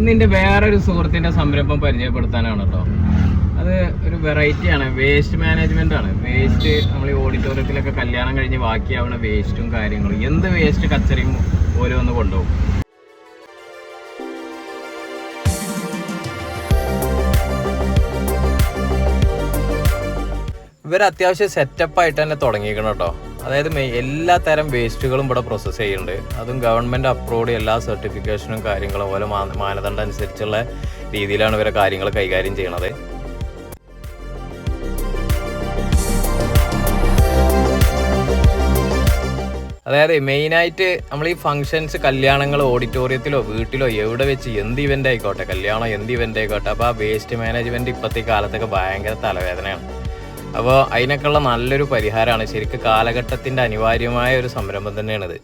ഇന്നിൻ്റെ വേറൊരു സുഹൃത്തിൻ്റെ സംരംഭം പരിചയപ്പെടുത്താനാണ് കേട്ടോ. അത് ഒരു വെറൈറ്റിയാണ്, വേസ്റ്റ് മാനേജ്മെൻ്റ് ആണ്. വേസ്റ്റ് നമ്മൾ ഈ ഓഡിറ്റോറിയത്തിലൊക്കെ കല്യാണം കഴിഞ്ഞ് ബാക്കിയാവുന്ന വേസ്റ്റും കാര്യങ്ങളും, എന്ത് വേസ്റ്റ് കച്ചറിയും ഓരോ ഒന്ന് കൊണ്ടുപോകും. ഇവർ അത്യാവശ്യം സെറ്റപ്പായിട്ട് തന്നെ തുടങ്ങിയിരിക്കണം കേട്ടോ. അതായത് എല്ലാ തരം വേസ്റ്റുകളും ഇവിടെ പ്രോസസ്സ് ചെയ്യുന്നുണ്ട്. അതും ഗവൺമെൻറ് അപ്രൂവ്ഡ് എല്ലാ സർട്ടിഫിക്കേഷനും കാര്യങ്ങളും ഓരോ മാനദണ്ഡം അനുസരിച്ചുള്ള രീതിയിലാണ് ഇവരെ കാര്യങ്ങൾ കൈകാര്യം ചെയ്യണത്. അതായത് മെയിനായിട്ട് നമ്മൾ ഈ ഫംഗ്ഷൻസ്, കല്യാണങ്ങൾ ഓഡിറ്റോറിയത്തിലോ വീട്ടിലോ എവിടെ വെച്ച് എന്ത് ഇവൻ്റ് ആയിക്കോട്ടെ, കല്യാണം എന്ത് ഇവൻ്റ് ആയിക്കോട്ടെ, അപ്പോൾ ആ വേസ്റ്റ് മാനേജ്മെൻറ്റ് ഇപ്പോഴത്തെ കാലത്തൊക്കെ ഭയങ്കര തലവേദനയാണ്. അപ്പോൾ അതിനൊക്കെയുള്ള നല്ലൊരു പരിഹാരമാണ്. ശരിക്കും കാലഘട്ടത്തിൻ്റെ അനിവാര്യമായ ഒരു സംരംഭം തന്നെയാണിത്.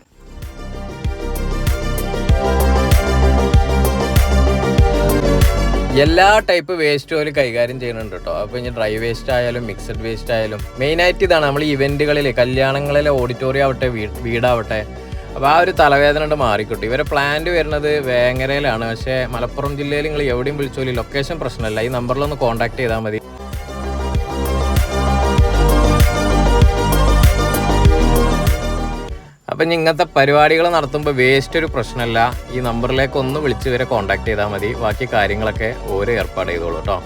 എല്ലാ ടൈപ്പ് വേസ്റ്റ് ഓയിൽ കൈകാര്യം ചെയ്യുന്നുണ്ട് കേട്ടോ. അപ്പോൾ ഇനി ഡ്രൈ വേസ്റ്റ് ആയാലും മിക്സഡ് വേസ്റ്റ് ആയാലും മെയിനായിട്ട് ഇതാണ്. നമ്മൾ ഇവൻറ്റുകളിൽ, കല്യാണങ്ങളിലെ ഓഡിറ്റോറിയം ആവട്ടെ വീടാവട്ടെ, അപ്പോൾ ആ ഒരു തലവേദന കൊണ്ട് മാറിക്കിട്ടും. ഇവരെ പ്ലാന്റ് വരുന്നത് വേങ്ങരയിലാണ്. പക്ഷേ മലപ്പുറം ജില്ലയിൽ നിങ്ങൾ എവിടെയും വിളിച്ചോളി, ലൊക്കേഷൻ പ്രശ്നമല്ല. ഈ നമ്പറിലൊന്ന് കോൺടാക്ട് ചെയ്താൽ മതി. അപ്പം ഇങ്ങനത്തെ പരിപാടികൾ നടത്തുമ്പോൾ വേസ്റ്റ് ഒരു പ്രശ്നമല്ല. ഈ നമ്പറിലേക്ക് ഒന്ന് വിളിച്ച് ഇവരെ കോൺടാക്ട് ചെയ്താൽ മതി. ബാക്കി കാര്യങ്ങളൊക്കെ ഓരോ ഏർപ്പാട് ചെയ്തോളൂ കേട്ടോ.